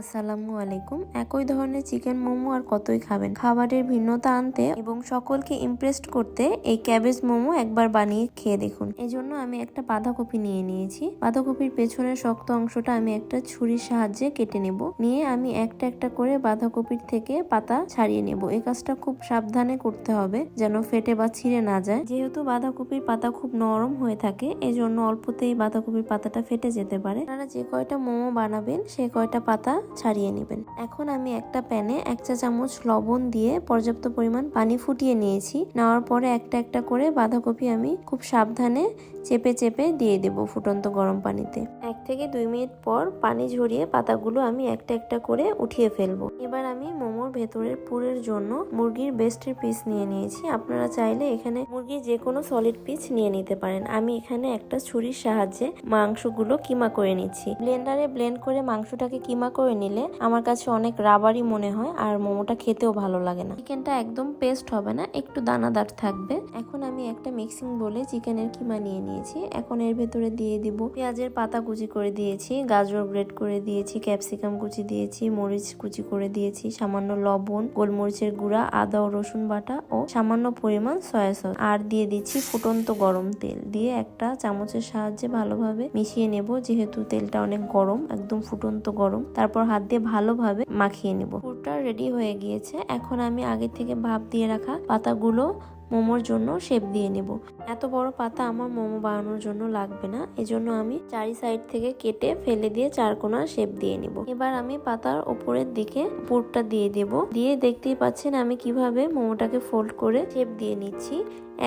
আসসালামু আলাইকুম। একই ধরনের চিকেন মোমো আর কতই খাবেন। খাবারের ভিন্নতা আনতে এবং সকলকে ইমপ্রেসড করতে এই ক্যাবেজ মোমো একবার বানিয়ে খেয়ে দেখুন। এজন্য আমি একটা বাঁধাকপি নিয়ে নিয়েছি। বাঁধাকপির পেছনের শক্ত অংশটা আমি একটা ছুরির সাহায্যে কেটে নেব। নিয়ে আমি একটা একটা করে বাঁধাকপির থেকে পাতা ছাড়িয়ে নেব। এই কাজটা খুব সাবধানে করতে হবে যেন ফেটে বা ছিঁড়ে না যায়। যেহেতু বাঁধাকপির পাতা খুব নরম হয়ে থাকে, এজন্য অল্পতেই বাঁধাকপির পাতাটা ফেটে যেতে পারে। আপনারা যে কয়টা মোমো বানাবেন সে কয়টা পাতা ছাড়িয়ে নেবেন। এখন আমি একটা প্যানে 1 চা চামচ লবণ দিয়ে পর্যাপ্ত পরিমাণ পানি ফুটিয়ে নিয়েছি। নেওয়ার পরে একটা একটা করে বাঁধাকপি আমি খুব সাবধানে চেপে চেপে দিয়ে দেব ফুটন্ত গরম পানিতে। 1 থেকে 2 মিনিট পর পানি ঝরিয়ে পাতাগুলো আমি একটা একটা করে উঠিয়ে ফেলবো। এবার আমি মোমোর ভেতরের পুরের জন্য মুরগির বেস্টের পিস নিয়ে নিয়েছি। আপনারা চাইলে এখানে মুরগির যে কোনো সলিড পিস নিয়ে নিতে পারেন। আমি এখানে একটা ছুরির সাহায্যে মাংসগুলো কিমা করে নিচ্ছি। ব্লেন্ডারে ব্লেন্ড করে মাংসটাকে কিমা করে নিলে আমার কাছে অনেক রাবারই মনে হয় আর মোমোটা খেতেও ভালো লাগে না। চিকেনটা একদম পেস্ট হবে না, একটু দানাদার থাকবে। এখন আমি একটা মিক্সিং বলে চিকেনের কিমা নিয়ে নিয়েছি। এখন এর ভেতরে দিয়ে দিব পেঁয়াজের পাতা কুচি করে দিয়েছি, গাজর গ্রেট করে দিয়েছি, ক্যাপসিকাম কুচি দিয়েছি, মরিচ কুচি করে দিয়েছি, সামান্য লবণ, গোলমরিচের গুঁড়া, আদা ও রসুন বাটা ও সামান্য পরিমাণ সয়া সস। আর দিয়ে দিচ্ছি ফুটন্ত গরম তেল। দিয়ে একটা চামচের সাহায্যে ভালোভাবে মিশিয়ে নেব। যেহেতু তেলটা অনেক গরম, একদম ফুটন্ত গরম। তারপর হাত দিয়ে ভালোভাবে মাখিয়ে নেব। পুরটা রেডি হয়ে গিয়েছে। এখন আমি আগে থেকে ভাপ দিয়ে রাখা পাতাগুলো মোমোর জন্য শেপ দিয়ে নেব। এত বড় পাতা আমার মোমো বানানোর জন্য লাগবে না, এজন্য আমি চারি সাইড থেকে কেটে ফেলে দিয়ে চারকোনা শেপ দিয়ে নেব। এবার আমি পাতার উপরের দিকে পুরটা দিয়ে দেব। দিয়ে দেখতেই পাচ্ছেন আমি কিভাবে মোমোটাকে ফোল্ড করে শেপ দিয়ে নিচ্ছি।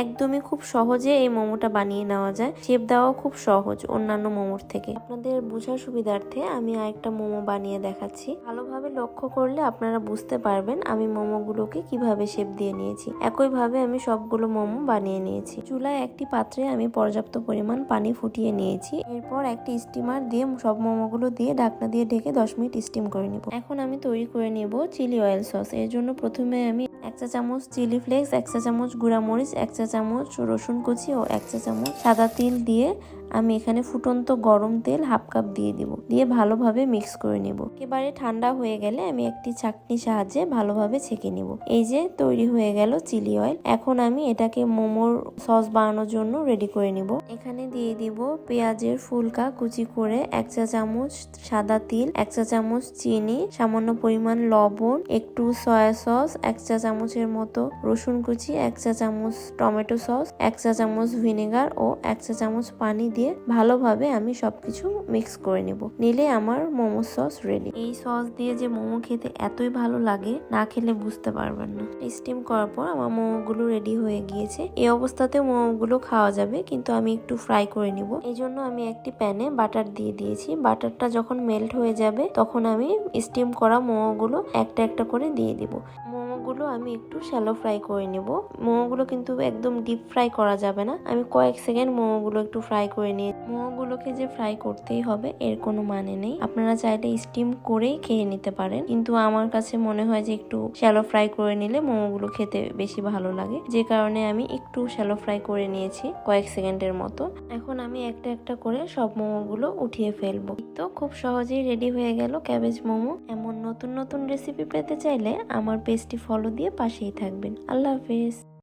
একদমই খুব সহজে এই মোমোটা বানিয়ে নেওয়া যায়। শেপ দেওয়াও খুব সহজ অন্যান্য মোমোর থেকে। আপনাদের বোঝার সুবিধার্থে আমি আরেকটা মোমো বানিয়ে দেখাচ্ছি। ভালোভাবে লক্ষ্য করলে আপনারা বুঝতে পারবেন আমি মোমোগুলোকে কিভাবে শেপ দিয়ে নিয়েছি। একইভাবে আমি সবগুলো মোমো বানিয়ে নিয়েছি। চুলায় একটি পাত্রে আমি পর্যাপ্ত পরিমাণ পানি ফুটিয়ে নিয়েছি। এরপর একটি স্টিমার দিয়ে সব মোমোগুলো দিয়ে ঢাকনা দিয়ে ঢেকে 10 মিনিট স্টিম করে নিব। এখন আমি তৈরি করে নেব চিলি অয়েল সস। এর জন্য প্রথমে আমি 1 চা চামচ চিলি ফ্লেক্স, 1 চা চামচ গুঁড়া মরিচ, 1 চা চামচ রসুন কুচি ও 1 চা চামচ সাদা তিল দিয়ে আমি এখানে ফুটন্ত গরম তেল হাফ কাপ দিয়ে দিব। দিয়ে ভালোভাবে মিক্স করে নেব। একেবারে ঠান্ডা হয়ে গেলে আমি একটি ছাঁকনির সাহায্যে ভালোভাবে ছেঁকে নেব। এই যে তৈরি হয়ে গেল চিলি অয়েল। এখন আমি এটাকে মোমোর সস বানানোর জন্য রেডি করে নিব। এখানে দিয়ে দিব পেঁয়াজের ফুলকা কুচি করে, 1 চা চামচ সাদা তিল, 1 চা চামচ চিনি, সামান্য পরিমাণ লবণ, একটু সয়া সস, 1 চা চামচের মতো রসুন কুচি, 1 চা চামচ টমেটো সস, 1 চা চামচ ভিনেগার ও 1 চা চামচ পানি দিয়ে ভালোভাবে আমি সবকিছু মিক্স করে নেব। নিলে আমার মোমো সস রেডি। এই সস দিয়ে যে মোমো খেতে এতই ভালো লাগে, না খেলে বুঝতে পারবেন না। স্টিম করার পর আমার মোমোগুলো রেডি হয়ে গিয়েছে। এই অবস্থাতে মোমোগুলো খাওয়া যাবে, কিন্তু আমি একটু ফ্রাই করে নিব। এই জন্য আমি একটি প্যানে বাটার দিয়ে দিয়েছি। বাটারটা যখন মেল্ট হয়ে যাবে তখন আমি স্টিম করা মোমোগুলো একটা একটা করে দিয়ে দিব। মোমোগুলো আমি একটু শ্যালো ফ্রাই করে নেব। মোমোগুলো কিন্তু একদম ডিপ ফ্রাই করা যাবে না। আমি কয়েক সেকেন্ড মোমোগুলো একটু ফ্রাই করে নিয়ে, মোমোগুলোকে যে ফ্রাই করতেই হবে এর কোনো মানে নেই। আপনারা চাইলে স্টিম করেই খেয়ে নিতে পারেন, কিন্তু আমার কাছে মনে হয় যে একটু শ্যালো ফ্রাই করে নিলে মোমোগুলো খেতে বেশি ভালো লাগে, যে কারণে আমি একটু শ্যালো ফ্রাই করে নিয়েছি কয়েক সেকেন্ডের মতো। এখন আমি একটা একটা করে সব মোমোগুলো উঠিয়ে ফেলবো। তো খুব সহজেই রেডি হয়ে গেল ক্যাবেজ মোমো। এমন নতুন নতুন রেসিপি পেতে চাইলে আমার পেজটি ফলো দিয়ে পাশেই থাকবেন। আল্লাহ হাফেজ।